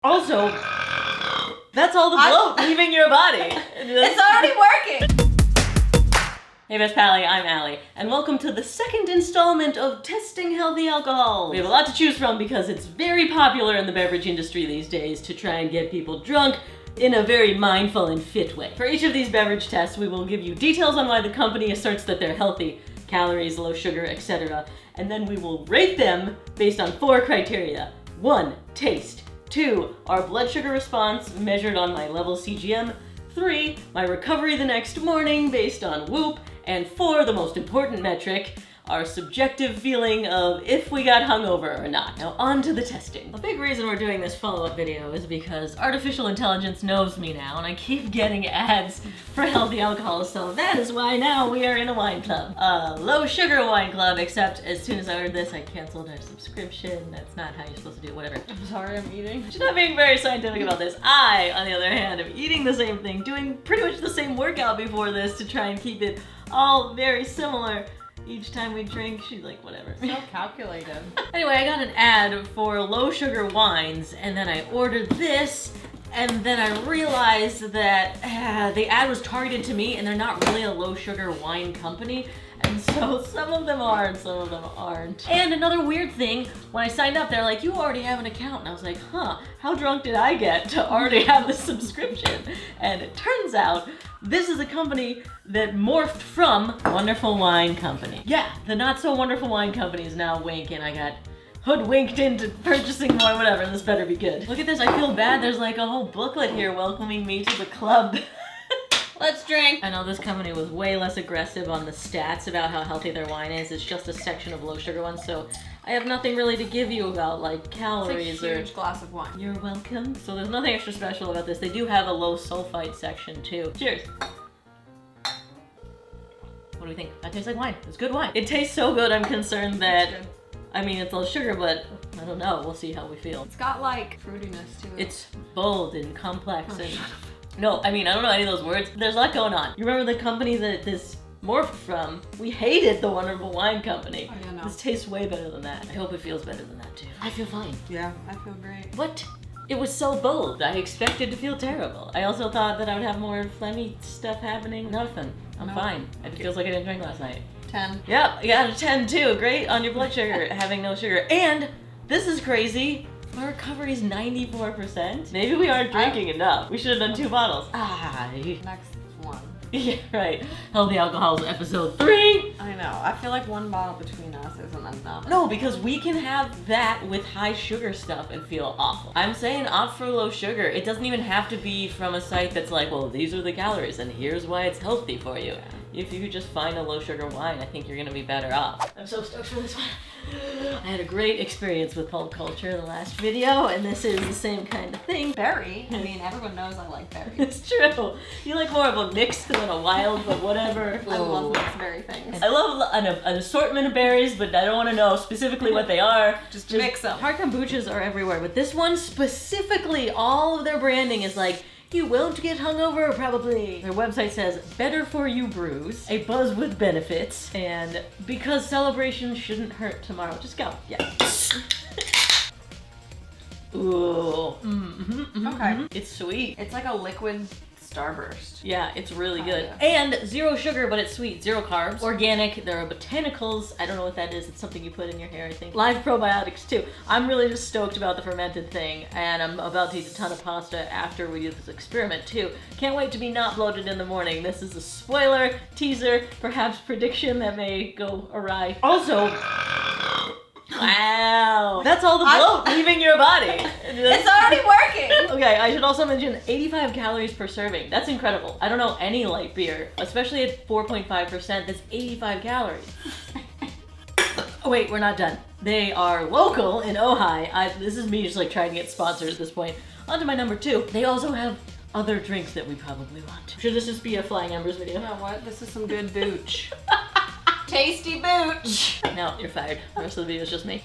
Also, that's all the bloat leaving your body. It's already working! Hey Best Pally, I'm Allie, and welcome to the second installment of Testing Healthy Alcohol. We have a lot to choose from because it's very popular in the beverage industry these days to try and get people drunk in a very mindful and fit way. For each of these beverage tests, we will give you details on why the company asserts that they're healthy, calories, low sugar, etc. And then we will rate them based on 4 criteria. 1, taste. 2, our blood sugar response measured on my level CGM. 3, my recovery the next morning based on Whoop. And 4, the most important metric, our subjective feeling of if we got hungover or not. Now on to the testing. A big reason we're doing this follow-up video is because artificial intelligence knows me now and I keep getting ads for healthy alcohol, so that is why now we are in a wine club. A low sugar wine club, except as soon as I ordered this I canceled our subscription. That's not how you're supposed to do it, whatever. I'm sorry, I'm eating. She's not being very scientific about this. I, on the other hand, am eating the same thing, doing pretty much the same workout before this to try and keep it all very similar. Each time we drink, she's like, whatever. So calculated. Anyway, I got an ad for low sugar wines, and then I ordered this, and then I realized that the ad was targeted to me, and they're not really a low sugar wine company. And so some of them are and some of them aren't. And another weird thing, when I signed up, they're like, you already have an account. And I was like, huh, how drunk did I get to already have this subscription? And it turns out, this is a company that morphed from Wonderful Wine Company. Yeah, the not so wonderful wine company is now Winc, and I got hoodwinked into purchasing more, whatever, this better be good. Look at this, I feel bad. There's like a whole booklet here welcoming me to the club. Let's drink. I know this company was way less aggressive on the stats about how healthy their wine is. It's just a section of low sugar ones, so I have nothing really to give you about like calories it's a huge glass of wine. You're welcome. So there's nothing extra special about this. They do have a low sulfite section too. Cheers. What do we think? That tastes like wine. It's good wine. It tastes so good, I'm concerned that, I mean, it's low sugar, but I don't know. We'll see how we feel. It's got like fruitiness to it. It's bold and complex and... No, I mean, I don't know any of those words. There's a lot going on. You remember the company that this morphed from? We hated the Wonderful Wine Company. Oh, yeah, no. This tastes way better than that. I hope it feels better than that too. I feel fine. Yeah, I feel great. What? It was so bold. I expected to feel terrible. I also thought that I would have more phlegmy stuff happening. Nothing. I'm fine. It feels like I didn't drink last night. 10. Yep, you got a 10 too. Great on your blood sugar, having no sugar. And this is crazy. My recovery is 94%. Maybe we aren't drinking enough. We should have done 2 bottles. Next one. Yeah, right. Healthy Alcohols episode 3. I know. I feel like 1 bottle between us isn't enough. No, because we can have that with high sugar stuff and feel awful. I'm saying opt for low sugar. It doesn't even have to be from a site that's like, well, these are the calories and here's why it's healthy for you. Yeah. If you could just find a low sugar wine, I think you're gonna be better off. I'm so stoked for this one. I had a great experience with pulp culture in the last video, and this is the same kind of thing. Berry? I mean, everyone knows I like berry. It's true. You like more of a mixed than a wild, but whatever. I love mixed berry things. I love an assortment of berries, but I don't want to know specifically what they are. Just mix them. Hard kombuchas are everywhere, but this one specifically, all of their branding is like, you won't get hungover, probably. Their website says, better for you brews, a buzz with benefits, and because celebration shouldn't hurt tomorrow. Just go. Yeah. Ooh. Okay. It's sweet. It's like a liquid Starburst. Yeah, it's really good. Yeah. And 0 sugar, but it's sweet. 0 carbs. Organic. There are botanicals. I don't know what that is. It's something you put in your hair, I think. Live probiotics, too. I'm really just stoked about the fermented thing, and I'm about to eat a ton of pasta after we do this experiment, too. Can't wait to be not bloated in the morning. This is a spoiler, teaser, perhaps prediction that may go awry. Also... Wow. That's all the bloat leaving your body. It's already working. Okay, I should also mention 85 calories per serving. That's incredible. I don't know any light beer, especially at 4.5%, that's 85 calories. Oh wait, we're not done. They are local in Ojai. This is me just like trying to get sponsors at this point. On to my number 2. They also have other drinks that we probably want. Should this just be a Flying Embers video? You know what? This is some good booch. Tasty booch! No, you're fired. The rest of the video is just me.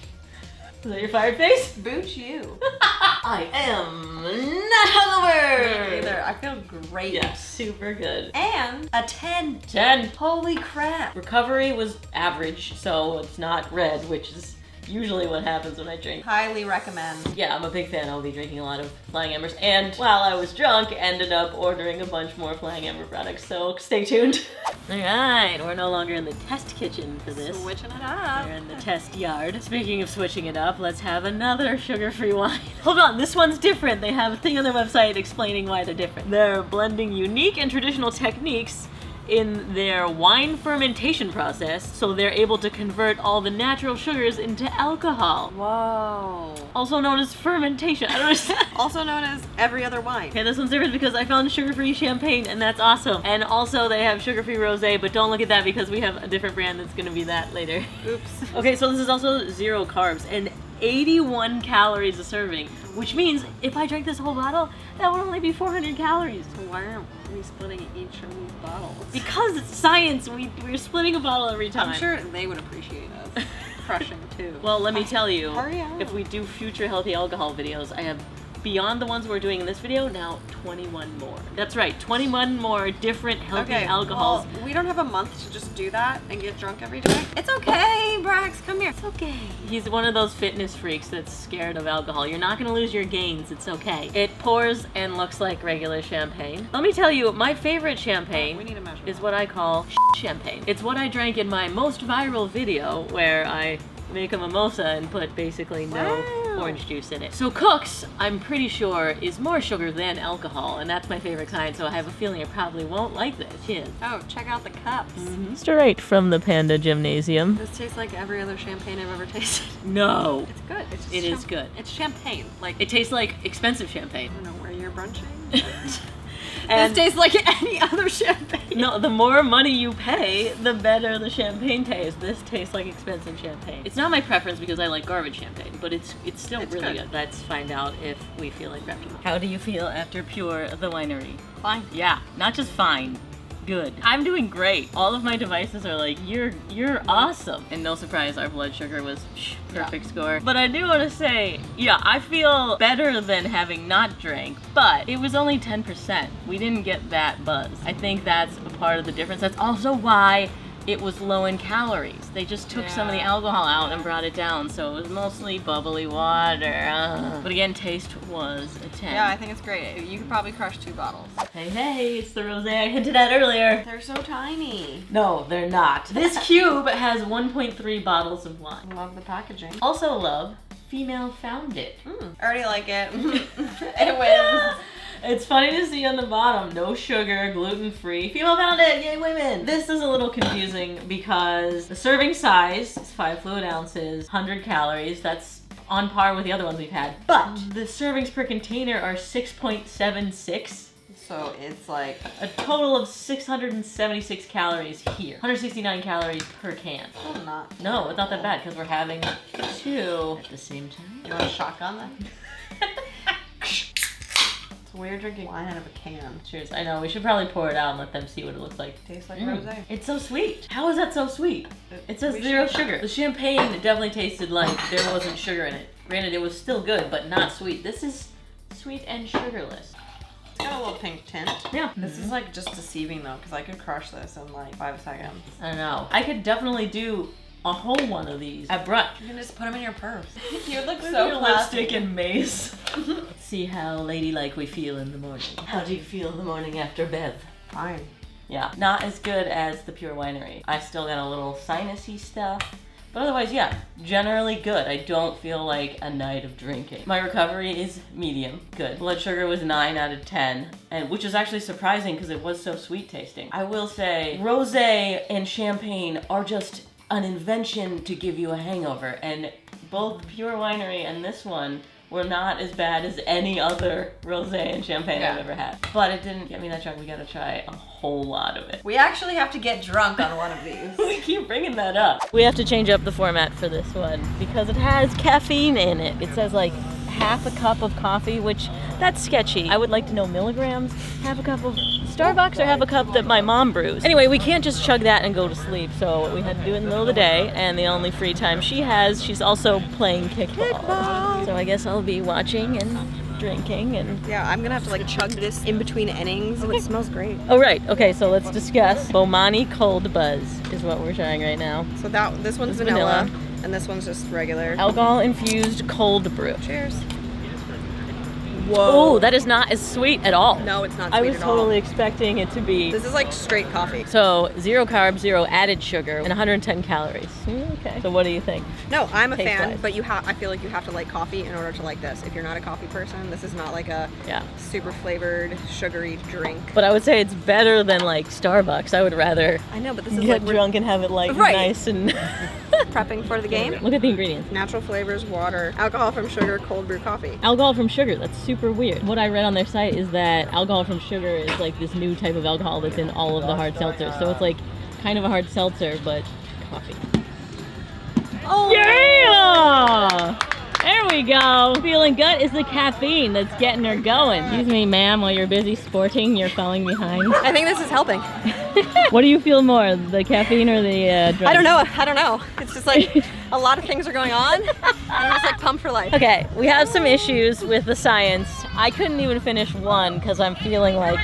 Is that your fired face? Booch you. I am not hungover! Me either. I feel great. Yeah, super good. And a 10. 10. Holy crap. Recovery was average, so it's not red, which is usually what happens when I drink. Highly recommend. Yeah, I'm a big fan. I'll be drinking a lot of Flying Embers. And while I was drunk, ended up ordering a bunch more Flying Ember products, so stay tuned. Alright, we're no longer in the test kitchen for this. Switching it up. We're in the test yard. Speaking of switching it up, let's have another sugar-free wine. Hold on, this one's different. They have a thing on their website explaining why they're different. They're blending unique and traditional techniques in their wine fermentation process, so they're able to convert all the natural sugars into alcohol. Whoa. Also known as fermentation. I don't understand. Also known as every other wine. Okay, this one's different because I found sugar-free champagne, and that's awesome. And also they have sugar-free rosé, but don't look at that because we have a different brand that's gonna be that later. Oops. Okay, so this is also 0 carbs and 81 calories a serving, which means if I drank this whole bottle, that would only be 400 calories. So why aren't we splitting each of these bottles? Because it's science, we're splitting a bottle every time. I'm sure they would appreciate us crushing too. Well, let me tell you, Hurry up. if we do future healthy alcohol videos, I have, beyond the ones we're doing in this video, now 21 more. That's right, 21 more different healthy alcohols. Well, we don't have a month to just do that and get drunk every day. It's okay, Brax, come here. It's okay. He's one of those fitness freaks that's scared of alcohol. You're not gonna lose your gains, it's okay. It pours and looks like regular champagne. Let me tell you, my favorite champagne We need a measure. is what I call champagne. It's what I drank in my most viral video where I make a mimosa and put basically no orange juice in it. So Cook's, I'm pretty sure, is more sugar than alcohol, and that's my favorite kind, so I have a feeling I probably won't like this. Cheers. Oh, check out the cups. Straight from the Panda Gymnasium. This tastes like every other champagne I've ever tasted. No. It's good. It's It is good. It's champagne. Like, It tastes like expensive champagne. I don't know where you're brunching. And This tastes like any other champagne. no, the more money you pay, the better the champagne tastes. This tastes like expensive champagne. It's not my preference because I like garbage champagne, but it's still really good. Let's find out if we feel like crap. How do you feel after Pure the Winery? Fine. Yeah, not just fine. Good. I'm doing great. All of my devices are like, you're awesome. And no surprise, our blood sugar was perfect score. But I do want to say, yeah, I feel better than having not drank, but it was only 10%. We didn't get that buzz. I think that's a part of the difference. That's also why it was low in calories. They just took some of the alcohol out and brought it down, so it was mostly bubbly water. But again, taste was a 10. Yeah, I think it's great. You could probably crush 2 bottles. Hey, it's the rosé I hinted at earlier. They're so tiny. No, they're not. This cube has 1.3 bottles of wine. Love the packaging. Also love, female found it. I already like it. It wins. It's funny to see on the bottom, no sugar, gluten-free, female found it, yay women! This is a little confusing because the serving size is 5 fluid ounces, 100 calories, that's on par with the other ones we've had. But the servings per container are 6.76. So it's like A total of 676 calories here. 169 calories per can. oh, not. No, it's not that bad because we're having 2 at the same time. You want a shotgun then? So we're drinking wine out of a can. Cheers. I know, we should probably pour it out and let them see what it looks like. Tastes like rosé. It's so sweet. How is that so sweet? It says We 0 should- sugar. The champagne definitely tasted like there wasn't sugar in it. Granted, it was still good, but not sweet. This is sweet and sugarless. It's got a little pink tint. Yeah. This is like just deceiving though, because I could crush this in like 5 seconds. I know. I could definitely do a whole one of these at brunch. You can just put them in your purse. You look With so your classy. lipstick and mace. Let's see how ladylike we feel in the morning. How do you feel the morning after Bev? Fine. Yeah, not as good as the Pure Winery. I still got a little sinusy stuff. But otherwise, yeah, generally good. I don't feel like a night of drinking. My recovery is medium, good. Blood sugar was 9 out of 10, and which is actually surprising because it was so sweet tasting. I will say, rosé and champagne are just an invention to give you a hangover, and both Pure Winery and this one were not as bad as any other rosé and champagne I've ever had. But it didn't get me that drunk. We gotta try a whole lot of it. We actually have to get drunk on one of these. We keep bringing that up. We have to change up the format for this one because it has caffeine in it. It says like half a cup of coffee, which that's sketchy. I would like to know milligrams. Half a cup of Starbucks or half a cup that my mom brews. Anyway, we can't just chug that and go to sleep, so we had to do it in the middle of the day, and the only free time she has, she's also playing kickball. So I guess I'll be watching and drinking and... Yeah, I'm gonna have to like chug this in between innings. Oh, it smells great. Oh, right. Okay, so let's discuss. Bomani Cold Buzz is what we're trying right now. So this one's It's vanilla. and this one's just regular. Alcohol infused cold brew. Cheers. Whoa, that is not as sweet at all. No, it's not I sweet was at all. totally expecting it to be. This is like straight coffee. So 0 carbs, 0 added sugar, and 110 calories. Okay. So what do you think? No, I'm a fan, Taste-wise. but I feel like you have to like coffee in order to like this. If you're not a coffee person, this is not like a super flavored, sugary drink. But I would say it's better than like Starbucks. I would rather I know, but this is get like drunk and have it like Right. nice and prepping for the game. Look at the ingredients. Natural flavors, water, alcohol from sugar, cold brew coffee. Alcohol from sugar, that's super weird. What I read on their site is that alcohol from sugar is like this new type of alcohol that's in all of the hard seltzers. So it's like kind of a hard seltzer, but coffee. Oh! Yeah! There we go. Feeling good is the caffeine that's getting her going. Excuse me, ma'am, while you're busy sporting, you're falling behind. I think this is helping. What do you feel more, the caffeine or the drugs? I don't know. It's just like a lot of things are going on. I'm just like pumped for life. Okay, we have some issues with the science. I couldn't even finish one because I'm feeling like...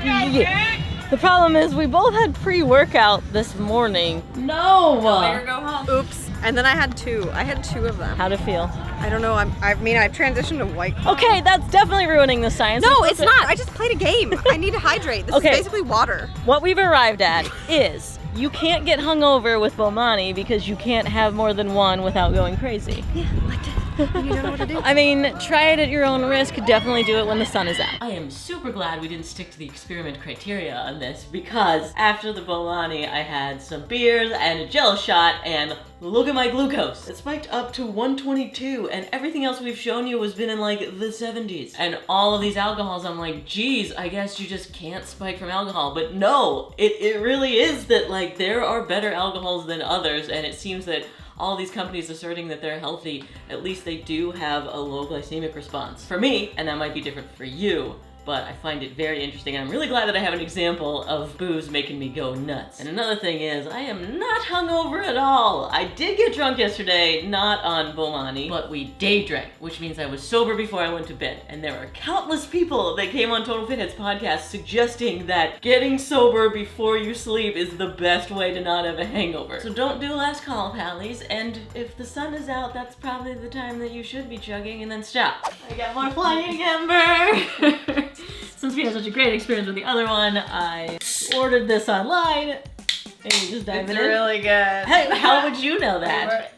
The problem is we both had pre-workout this morning. No! Go home. Oops. And then I had two. I had two of them. How'd it feel? I don't know. I've transitioned to white claw. Okay, that's definitely ruining the science. No, it's not. I just played a game. I need to hydrate. This Okay. is basically water. What we've arrived at is you can't get hungover with Bomani because you can't have more than one without going crazy. Yeah, like that. You don't know what to do. I mean, try it at your own risk. Definitely do it when the sun is out. I am super glad we didn't stick to the experiment criteria on this because after the Bomani, I had some beers and a Jello shot, and look at my glucose. It spiked up to 122, and everything else we've shown you has been in like the 70s. And all of these alcohols, I'm like, geez, I guess you just can't spike from alcohol. But no, it really is that like there are better alcohols than others, and it seems that all these companies asserting that they're healthy, at least they do have a low glycemic response. For me, and that might be different for you, but I find it very interesting, and I'm really glad that I have an example of booze making me go nuts. And another thing is, I am not hungover at all. I did get drunk yesterday, not on Bomani, but we day drank, which means I was sober before I went to bed. And there were countless people that came on Total Fitheads podcast suggesting that getting sober before you sleep is the best way to not have a hangover. So don't do last call, pallies, and if the sun is out, that's probably the time that you should be chugging, and then stop. I got more flying ember! Since we had such a great experience with the other one, I ordered this online. Maybe just dive in. It's really good. Hey, how would you know that?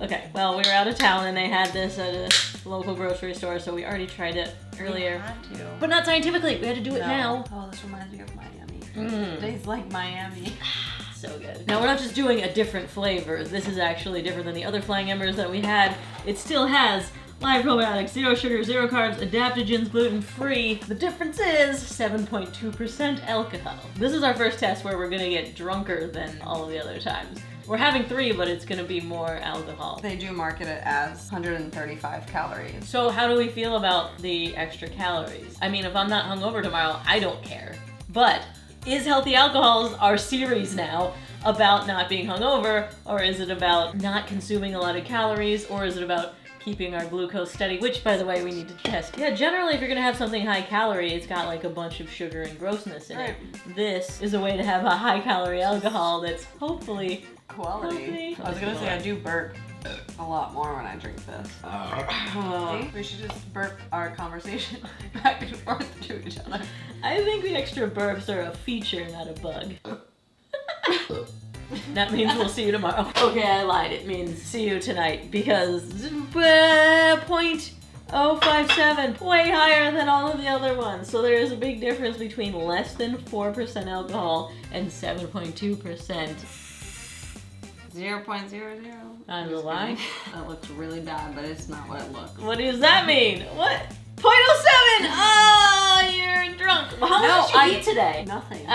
Okay, well, we were out of town and they had this at a local grocery store, so we already tried it earlier. We had to. But not scientifically, we had to do it now. Oh, this reminds me of Miami. It tastes like Miami. So good. Now we're not just doing a different flavor. This is actually different than the other flying embers that we had. It still has live probiotics, 0 sugar, 0 carbs, adaptogens, gluten-free. The difference is 7.2% alcohol. This is our first test where we're gonna get drunker than all of the other times. We're having 3, but it's gonna be more alcohol. They do market it as 135 calories. So how do we feel about the extra calories? I mean, if I'm not hungover tomorrow, I don't care. But is Healthy Alcohols our series now about not being hungover, or is it about not consuming a lot of calories, or is it about keeping our glucose steady, which, by the way, we need to test. Yeah, generally, if you're gonna have something high calorie, it's got like a bunch of sugar and grossness in it. This is a way to have a high calorie alcohol that's hopefully Quality. healthy. I was gonna say I do burp a lot more when I drink this. See? We should just burp our conversation back and forth to each other. I think the extra burps are a feature, not a bug. That means we'll see you tomorrow. Okay, I lied. It means see you tonight because 0.057, way higher than all of the other ones. So there is a big difference between less than 4% alcohol and 7.2%. 0.00. Not a lie. That looks really bad, but it's not what it looks. What does that mean? What? 0.07! Oh, you're drunk. Well, how much did you eat today? Nothing.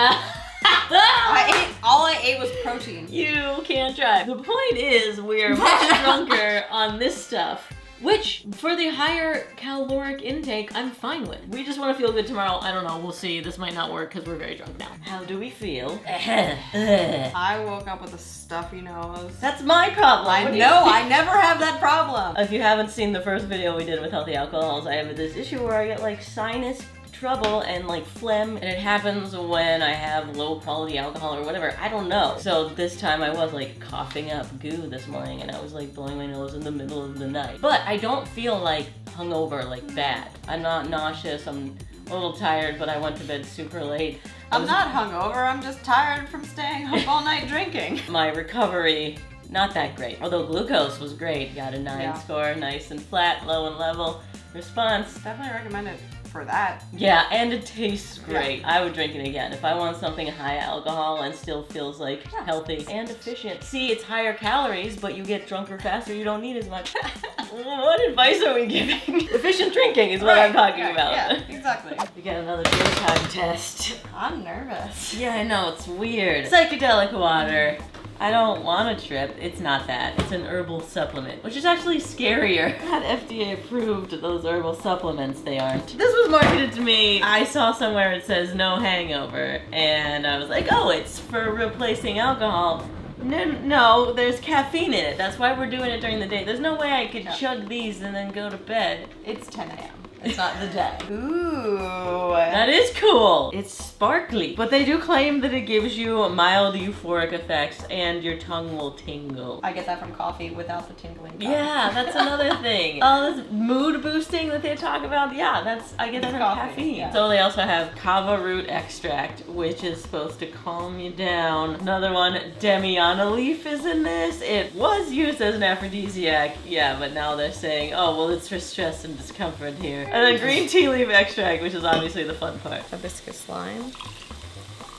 I all I ate was protein. You can't drive. The point is, we're much drunker on this stuff, which, for the higher caloric intake, I'm fine with. We just want to feel good tomorrow. I don't know. We'll see. This might not work because we're very drunk now. How do we feel? I woke up with a stuffy nose. That's my problem. I know. I never have that problem. If you haven't seen the first video we did with Healthy Alcohols, I have this issue where I get like sinus trouble and like phlegm, and it happens when I have low quality alcohol or whatever. I don't know. So this time I was like coughing up goo this morning, and I was like blowing my nose in the middle of the night. But I don't feel like hungover, like bad. I'm not nauseous. I'm a little tired, but I went to bed super late. I'm not hungover. I'm just tired from staying up all night drinking. My recovery, not that great. Although glucose was great. Got a 9 score, nice and flat, low and level response. Definitely recommend it for that. Yeah, and it tastes great. I would drink it again. If I want something high alcohol and still feels like healthy and efficient. See, it's higher calories, but you get drunker faster. You don't need as much. What advice are we giving? Efficient drinking is what I'm talking about. Yeah, exactly. We got another drink time test. I'm nervous. Yeah, I know, it's weird. Psychedelic water. I don't want a trip. It's not that. It's an herbal supplement, which is actually scarier. Not FDA approved, those herbal supplements, they aren't. This was marketed to me. I saw somewhere it says no hangover, and I was like, oh, it's for replacing alcohol. No, there's caffeine in it. That's why we're doing it during the day. There's no way I could chug these and then go to bed. It's 10 a.m. It's not the day. Ooh. That is cool. It's sparkly. But they do claim that it gives you mild euphoric effects and your tongue will tingle. I get that from coffee without the tingling tongue. Yeah, that's another thing. All this mood boosting that they talk about, I get that from caffeine. Yeah. So they also have kava root extract, which is supposed to calm you down. Another one, demiana leaf is in this. It was used as an aphrodisiac, yeah, but now they're saying, oh, well, it's for stress and discomfort here. And then green tea leaf extract, which is obviously the fun part. Hibiscus lime.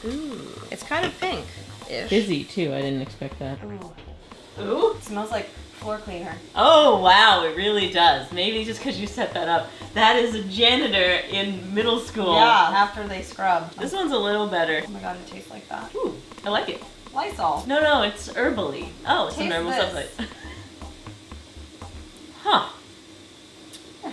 Ooh, it's kind of pink-ish. Fizzy too, I didn't expect that. Ooh. Ooh. It smells like floor cleaner. Oh wow, it really does. Maybe just because you set that up. That is a janitor in middle school. Yeah, after they scrub. This one's a little better. Oh my god, it tastes like that. Ooh, I like it. Lysol. No, it's herbally. Oh, it's an herbal supplement. Huh.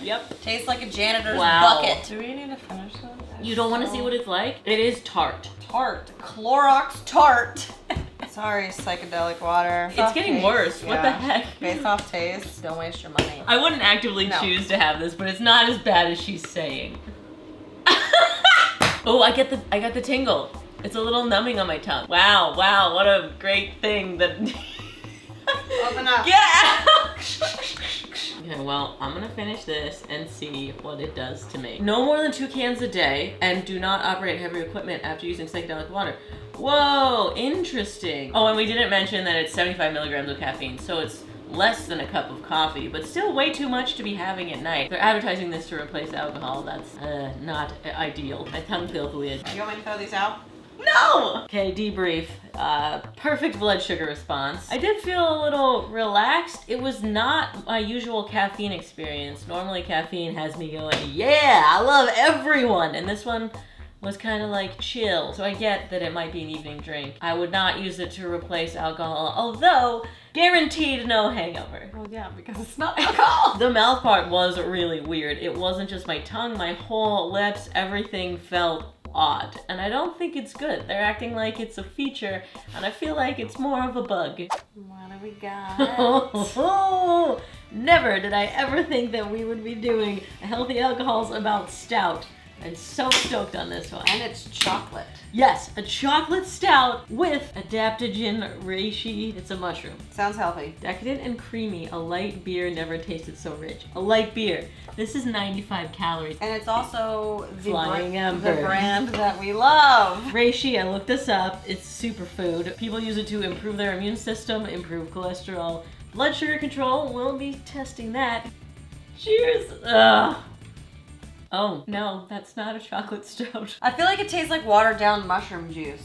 Yep. Tastes like a janitor's bucket. Do we need to finish this? You don't want to see what it's like? It is tart. Tart. Clorox tart. Sorry, psychedelic water. It's getting worse. What the heck? Based off taste, don't waste your money. I wouldn't actively choose to have this, but it's not as bad as she's saying. Oh, I get the tingle. It's a little numbing on my tongue. Wow, what a great thing that Open up. Get out! Okay, well, I'm gonna finish this and see what it does to me. No more than 2 cans a day, and do not operate heavy equipment after using psychedelic water. Whoa, interesting. Oh, and we didn't mention that it's 75 milligrams of caffeine, so it's less than a cup of coffee, but still way too much to be having at night. They're advertising this to replace alcohol. That's not ideal. My tongue feels weird. You want me to throw these out? No! Okay, debrief. Perfect blood sugar response. I did feel a little relaxed. It was not my usual caffeine experience. Normally caffeine has me going, yeah, I love everyone. And this one was kind of like chill. So I get that it might be an evening drink. I would not use it to replace alcohol, although guaranteed no hangover. Well, yeah, because it's not alcohol. The mouth part was really weird. It wasn't just my tongue, my whole lips, everything felt odd, and I don't think it's good. They're acting like it's a feature, and I feel like it's more of a bug. What do we got? Never did I ever think that we would be doing healthy alcohols about stout. I'm so stoked on this one. And it's chocolate. Yes, a chocolate stout with adaptogen reishi. It's a mushroom. Sounds healthy. Decadent and creamy. A light beer never tasted so rich. A light beer. This is 95 calories. And it's also the Embers. brand that we love. Reishi, I looked this up. It's superfood. People use it to improve their immune system, improve cholesterol, blood sugar control. We'll be testing that. Cheers. Ugh. Oh, no, that's not a chocolate stout. I feel like it tastes like watered down mushroom juice.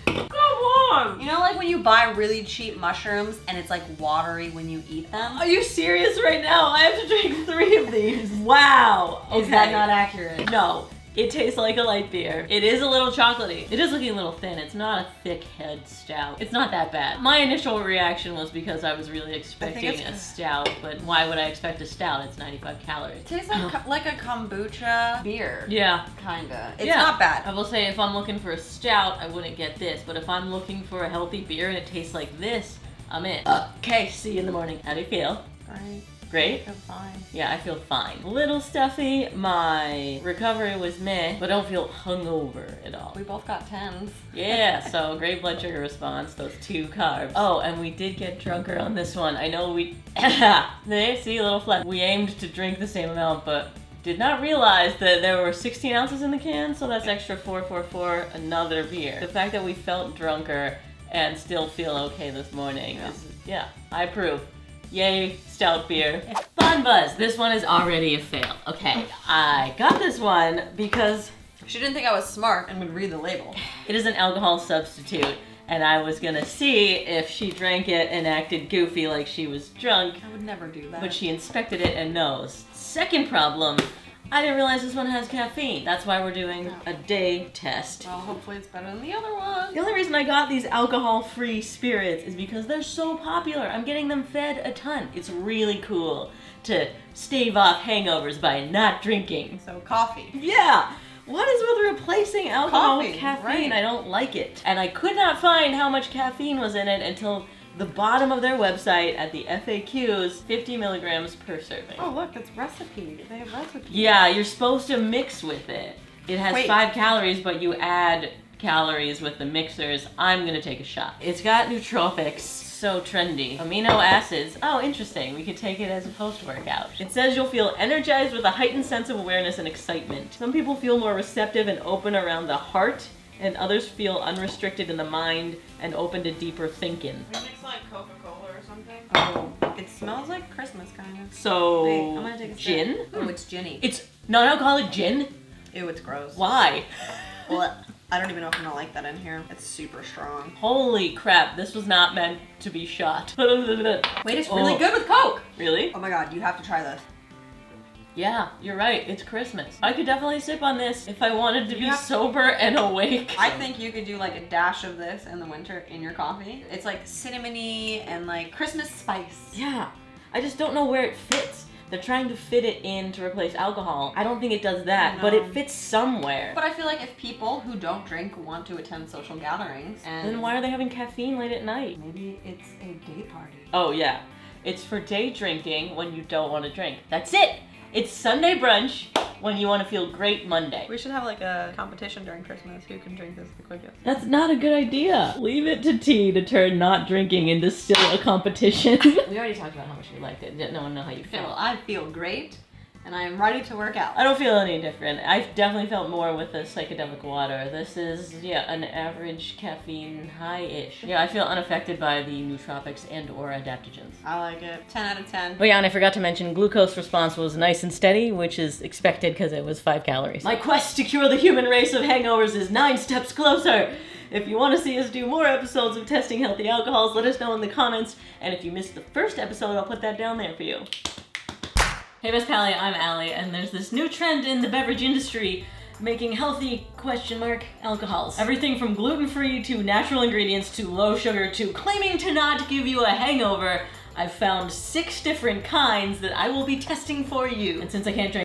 Come on! You know, like when you buy really cheap mushrooms and it's like watery when you eat them? Are you serious right now? I have to drink 3 of these. Wow. Okay. Is that not accurate? No. It tastes like a light beer. It is a little chocolatey. It is looking a little thin. It's not a thick head stout. It's not that bad. My initial reaction was because I was really expecting a stout, but why would I expect a stout? It's 95 calories. It tastes like a kombucha beer. Yeah. Kinda. It's not bad. I will say if I'm looking for a stout, I wouldn't get this, but if I'm looking for a healthy beer and it tastes like this, I'm in. Okay, see you in the morning. How do you feel? Great. Great? I feel fine. Yeah, I feel fine. A little stuffy. My recovery was meh, but I don't feel hungover at all. We both got 10s. Yeah, so great blood sugar response, those 2 carbs. Oh, and we did get drunker on this one. I know we... See, a little flat. We aimed to drink the same amount, but did not realize that there were 16 ounces in the can, so that's extra 444, another beer. The fact that we felt drunker and still feel okay this morning is, I approve. Yay, stout beer. Bonbuzz. This one is already a fail. Okay, I got this one because She didn't think I was smart and would read the label. it is an alcohol substitute, and I was gonna see if she drank it and acted goofy like she was drunk, I would never do that. but she inspected it and knows. Second problem, I didn't realize this one has caffeine. That's why we're doing a day test. Well, hopefully it's better than the other one. The only reason I got these alcohol-free spirits is because they're so popular. I'm getting them fed a ton. It's really cool to stave off hangovers by not drinking. So coffee. Yeah! What is with replacing alcohol with Coffee, caffeine? right. I don't like it. And I could not find how much caffeine was in it until the bottom of their website at the FAQs, 50 milligrams per serving. Oh look, it's recipe. They have recipes. Yeah, you're supposed to mix with it. It has 5 calories, but you add calories with the mixers. I'm gonna take a shot. It's got nootropics, so trendy. Amino acids, oh interesting, we could take it as a post-workout. It says you'll feel energized with a heightened sense of awareness and excitement. Some people feel more receptive and open around the heart, and others feel unrestricted in the mind and open to deeper thinking. It makes like Coca-Cola or something. Oh, it smells like Christmas kind of. So, Wait, I'm gonna take a gin? sip. Oh, it's ginny. It's non-alcoholic gin? Ew, it's gross. Why? Well, I don't even know if I'm gonna like that in here. It's super strong. Holy crap, this was not meant to be shot. Wait, it's really good with Coke. Really? Oh my god, you have to try this. Yeah, you're right. It's Christmas. I could definitely sip on this if I wanted to be Yeah. sober and awake. I think you could do like a dash of this in the winter in your coffee. It's like cinnamony and like Christmas spice. Yeah, I just don't know where it fits. They're trying to fit it in to replace alcohol. I don't think it does that, but it fits somewhere. But I feel like if people who don't drink want to attend social gatherings, and Then why are they having caffeine late at night? maybe it's a day party. Oh yeah, it's for day drinking when you don't want to drink. That's it. It's Sunday brunch when you want to feel great Monday. We should have like a competition during Christmas. Who can drink this the quickest? That's not a good idea. Leave it to T to turn not drinking into still a competition. We already talked about how much you liked it. Didn't no one know how you Well, felt. I feel great, and I am ready to work out. I don't feel any different. I've definitely felt more with the Psychedelic Water. This is, an average caffeine high-ish. Yeah, I feel unaffected by the nootropics and or adaptogens. I like it. 10 out of 10. Oh yeah, and I forgot to mention glucose response was nice and steady, which is expected because it was 5 calories. My quest to cure the human race of hangovers is 9 steps closer! If you want to see us do more episodes of testing healthy alcohols, let us know in the comments, and if you missed the first episode, I'll put that down there for you. Hey Best Pally, I'm Allie, and there's this new trend in the beverage industry making healthy, alcohols. Everything from gluten-free to natural ingredients to low sugar to claiming to not give you a hangover. I've found 6 different kinds that I will be testing for you. And since I can't drink